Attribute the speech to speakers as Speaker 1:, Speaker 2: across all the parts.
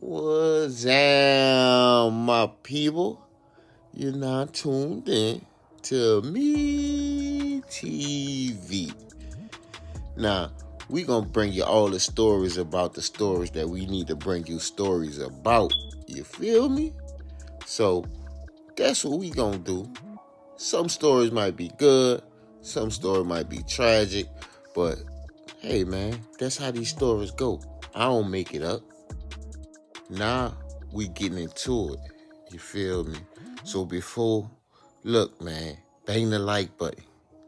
Speaker 1: What's up, my people? You're not tuned in to me TV. Now, we gonna bring you all the stories about the stories that we need to bring you stories about. You feel me? So, that's what we gonna do. Some stories might be good, some stories might be tragic, but hey man, that's how these stories go. I don't make it up. Now we getting into it. You feel me? So look man, bang the like button.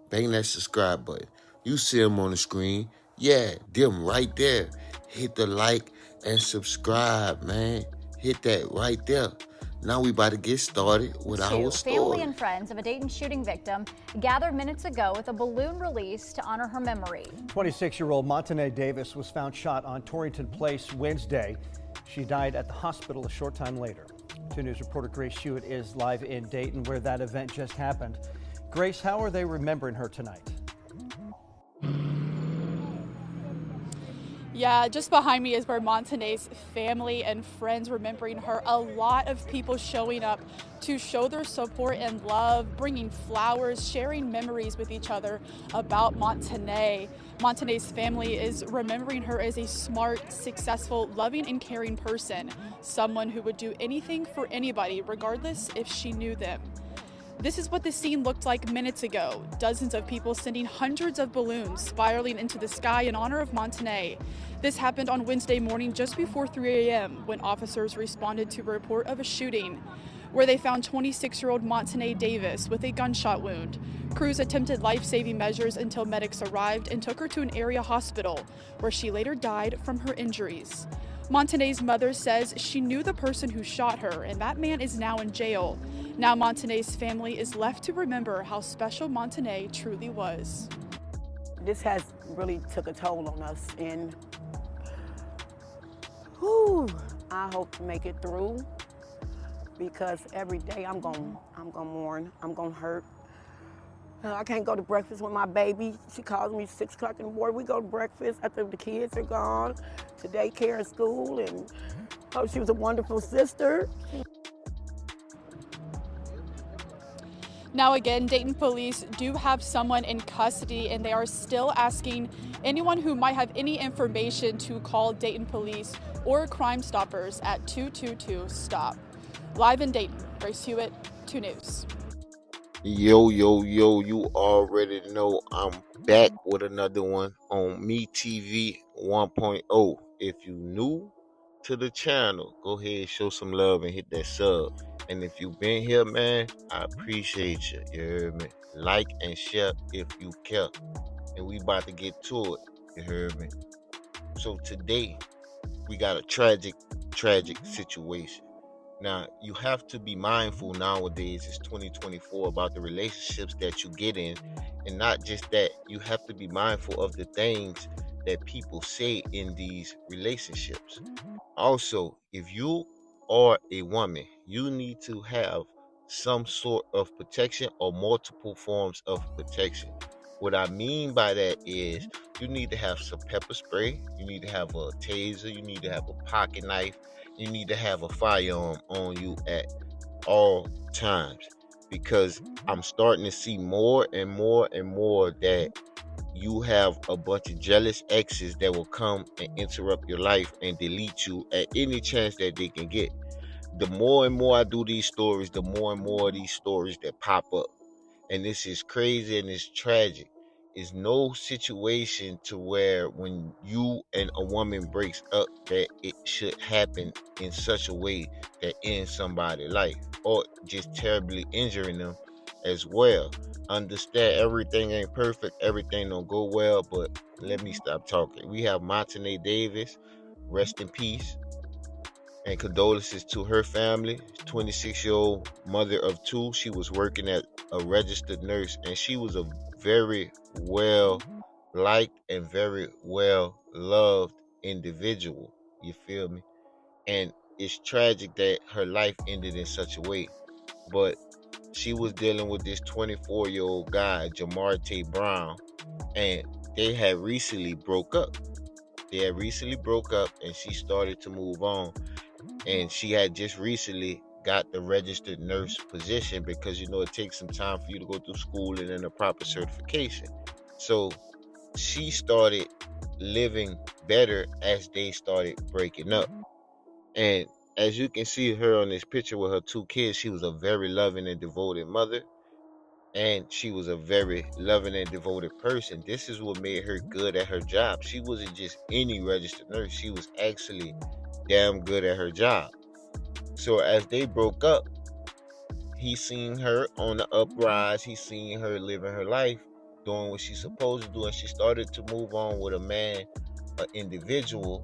Speaker 1: Bang that subscribe button. You see them on the screen. Yeah, them right there. Hit the like and subscribe, man. Hit that right there. Now we about to get started with our story.
Speaker 2: Family and friends of a Dayton shooting victim gathered minutes ago with a balloon release to honor her memory.
Speaker 3: 26-year-old Montanay Davis was found shot on Torrington Place Wednesday. She died at the hospital a short time later. 2 News reporter Grace Hewitt is live in Dayton where that event just happened. Grace, how are they remembering her tonight?
Speaker 4: Yeah, just behind me is where Montanay's family and friends remembering her. A lot of people showing up to show their support and love, bringing flowers, sharing memories with each other about Montanay. Montanay's family is remembering her as a smart, successful, loving, and caring person, someone who would do anything for anybody, regardless if she knew them. This is what the scene looked like minutes ago. Dozens of people sending hundreds of balloons spiraling into the sky in honor of Montanay. This happened on Wednesday morning just before 3 a.m. when officers responded to a report of a shooting, where they found 26-year-old Montanay Davis with a gunshot wound. Crews attempted life-saving measures until medics arrived and took her to an area hospital, where she later died from her injuries. Montanay's mother says she knew the person who shot her, and that man is now in jail. Now Montanay's family is left to remember how special Montanay truly was.
Speaker 5: This has really took a toll on us, and I hope to make it through, because every day I'm gonna mourn, I'm gonna hurt. I can't go to breakfast with my baby. She calls me 6 o'clock in the morning. We go to breakfast after the kids are gone, to daycare and school, and she was a wonderful sister.
Speaker 4: Now again, Dayton police do have someone in custody, and they are still asking anyone who might have any information to call Dayton police or Crime Stoppers at 222-STOP. Live in Dayton, Grace Hewitt, 2 News.
Speaker 1: Yo, you already know I'm back with another one on Me TV 1.0. If you new to the channel, go ahead, show some love and hit that sub. And if you've been here, man, I appreciate you. You heard me? Like and share if you care. And we about to get to it. You heard me? So today, we got a tragic situation. Now, you have to be mindful nowadays, it's 2024, about the relationships that you get in. And not just that, you have to be mindful of the things that people say in these relationships. Also, if you are a woman, you need to have some sort of protection or multiple forms of protection. What I mean by that is you need to have some pepper spray, you need to have a taser, you need to have a pocket knife, you need to have a firearm on you at all times, because I'm starting to see more and more that you have a bunch of jealous exes that will come and interrupt your life and delete you at any chance that they can get. The more and more I do these stories, the more and more of these stories that pop up. And this is crazy and it's tragic. It's no situation to where when you and a woman breaks up that it should happen in such a way that ends somebody's life or just terribly injuring them as well. Understand, everything ain't perfect, everything don't go well, but let me stop talking. We have Montanay Davis, rest in peace, and condolences to her family. 26-year-old mother of 2. She was working at a registered nurse, and she was a very well liked and very well loved individual. You feel me? And it's tragic that her life ended in such a way. But she was dealing with this 24-year-old guy, Jamarte Brown, and they had recently broke up. And she started to move on. and she had just recently got the registered nurse position because it takes some time for you to go through school and then a proper certification. So she started living better as they started breaking up. And as you can see her on this picture with her 2 kids, she was a very loving and devoted mother. And she was a very loving and devoted person. This is what made her good at her job. She wasn't just any registered nurse. She was actually damn good at her job. So as they broke up, he seen her on the uprise. He seen her living her life, doing what she's supposed to do. And she started to move on with a man, an individual,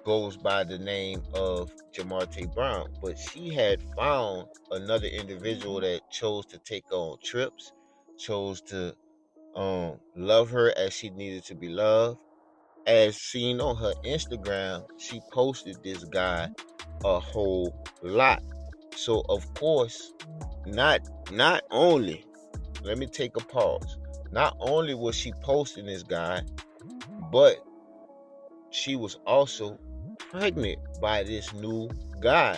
Speaker 1: goes by the name of Jamarte Brown. But she had found another individual that chose to take her on trips, chose to love her as she needed to be loved. As seen on her Instagram, she posted this guy a whole lot. So of course, not only, let me take a pause. Not only was she posting this guy, but she was also pregnant by this new guy.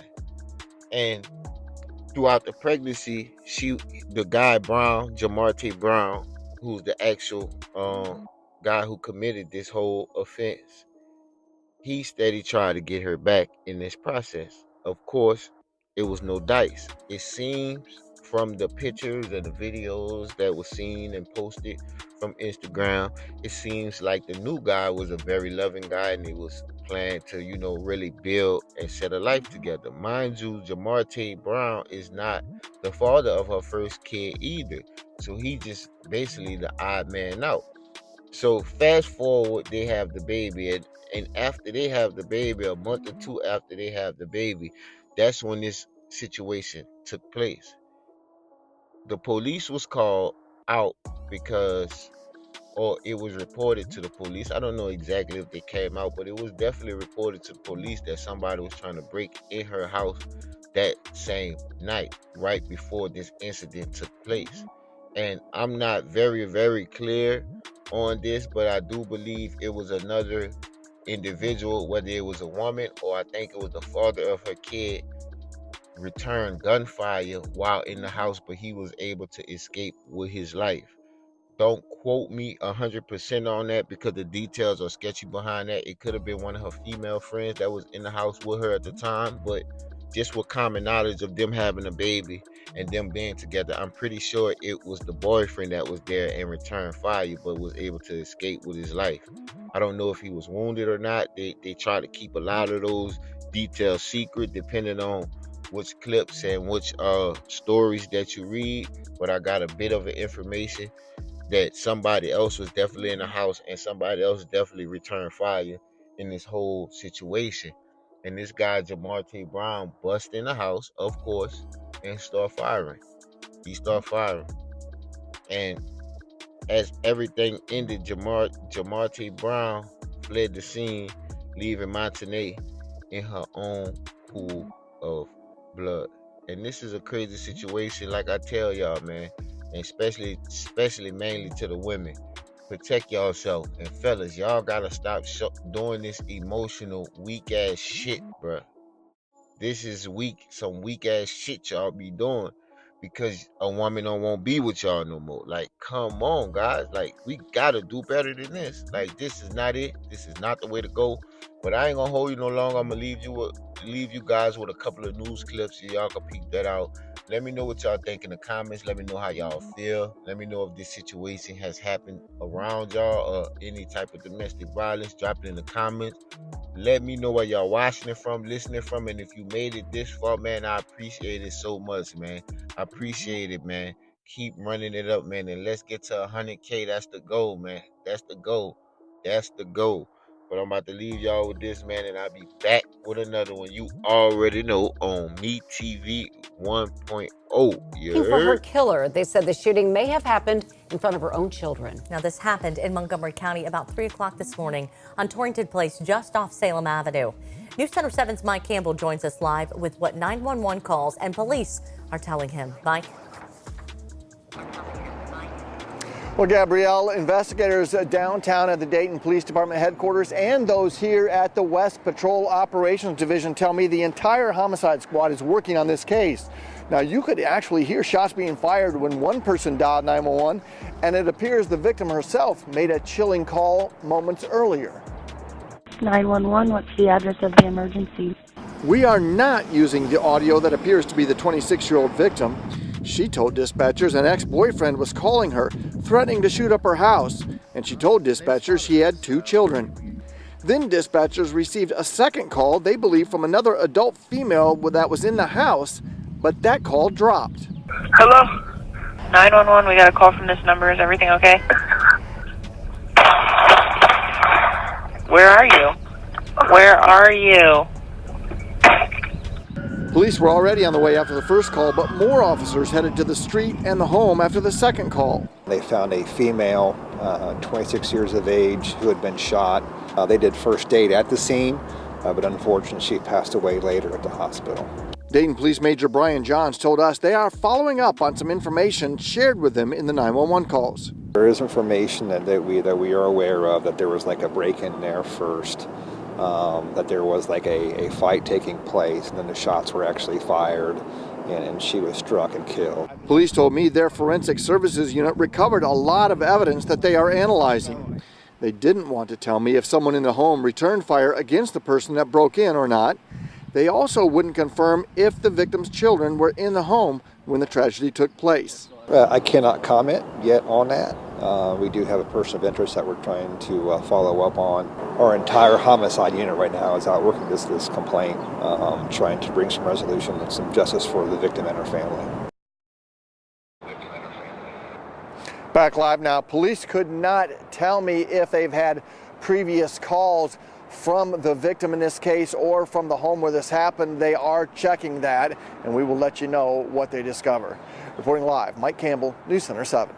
Speaker 1: And throughout the pregnancy, the guy Brown, Jamarte Brown, who's the actual guy who committed this whole offense, he steady tried to get her back in this process. Of course, it was no dice. It seems from the pictures and the videos that were seen and posted from Instagram, it seems like the new guy was a very loving guy and he was planning to, really build and set a life together. Mind you, Jamarte Brown is not the father of her first kid either. So he just basically the odd man out. So fast forward, they have the baby, and after they have the baby, a month or two after they have the baby, that's when this situation took place. The police was called out because, or it was reported to the police. I don't know exactly if they came out, but it was definitely reported to the police that somebody was trying to break in her house that same night, right before this incident took place. And I'm not very, very clear on this, but I do believe it was another individual, whether it was a woman or I think it was the father of her kid, returned gunfire while in the house, but he was able to escape with his life. Don't quote me 100% on that because the details are sketchy behind that. It could have been one of her female friends that was in the house with her at the time, but just with common knowledge of them having a baby and them being together, I'm pretty sure it was the boyfriend that was there and returned fire, but was able to escape with his life. I don't know if he was wounded or not. They try to keep a lot of those details secret depending on which clips and which stories that you read, but I got a bit of information that somebody else was definitely in the house and somebody else definitely returned fire in this whole situation. And this guy, Jamarte Brown, bust in the house, of course, and start firing. He started firing. And as everything ended, Jamarte Brown fled the scene, leaving Montanay in her own pool of blood. And this is a crazy situation, like I tell y'all, man. And especially mainly to the women. Protect yourself. And fellas, y'all gotta stop doing this emotional, weak ass shit, bruh. This is weak, some weak ass shit y'all be doing because a woman don't want to be with y'all no more. Like, come on, guys. Like, we gotta do better than this. Like, this is not it. This is not the way to go. But I ain't gonna hold you no longer. I'm gonna leave you guys with a couple of news clips so y'all can peek that out. Let me know what y'all think in the comments. Let me know how y'all feel. Let me know if this situation has happened around y'all or any type of domestic violence. Drop it in the comments. Let me know where y'all watching it from, listening from, and if you made it this far, man, I appreciate it so much, man. I appreciate it, man. Keep running it up, man, and let's get to 100K. That's the goal, man. That's the goal. That's the goal. But I'm about to leave y'all with this, man, and I'll be back with another one. You already know on Me TV 1.0.
Speaker 6: Looking for her killer. They said the shooting may have happened in front of her own children.
Speaker 7: Now, this happened in Montgomery County about 3 o'clock this morning on Torrington Place, just off Salem Avenue. News Center 7's Mike Campbell joins us live with what 911 calls and police are telling him. Mike?
Speaker 6: Well,
Speaker 3: Well, Gabrielle, investigators downtown at the Dayton Police Department headquarters and those here at the West Patrol Operations Division tell me the entire homicide squad is working on this case. Now, you could actually hear shots being fired when one person dialed 911, and it appears the victim herself made a chilling call moments earlier.
Speaker 8: 911, what's the address of the emergency?
Speaker 3: We are not using the audio that appears to be the 26-year-old victim. She told dispatchers an ex-boyfriend was calling her, threatening to shoot up her house, and she told dispatchers she had 2 children. Then dispatchers received a second call they believe from another adult female that was in the house, but that call dropped.
Speaker 9: Hello? 911, we got a call from this number. Is everything okay? Where are you? Where are you?
Speaker 3: Police were already on the way after the first call, but more officers headed to the street and the home after the second call.
Speaker 10: They found a female, 26 years of age, who had been shot. They did first aid at the scene, but unfortunately she passed away later at the hospital.
Speaker 3: Dayton Police Major Brian Johns told us they are following up on some information shared with them in the 911 calls.
Speaker 10: There is information that we are aware of, that there was like a break-in there first, that there was like a fight taking place, and then the shots were actually fired, and she was struck and killed.
Speaker 3: Police told me their forensic services unit recovered a lot of evidence that they are analyzing. They didn't want to tell me if someone in the home returned fire against the person that broke in or not. They also wouldn't confirm if the victim's children were in the home when the tragedy took place.
Speaker 10: I cannot comment yet on that. We do have a person of interest that we're trying to follow up on. Our entire homicide unit right now is out working this complaint, trying to bring some resolution and some justice for the victim and her family.
Speaker 3: Back live now. Police could not tell me if they've had previous calls from the victim in this case or from the home where this happened. They are checking that, and we will let you know what they discover. Reporting live, Mike Campbell, News Center 7.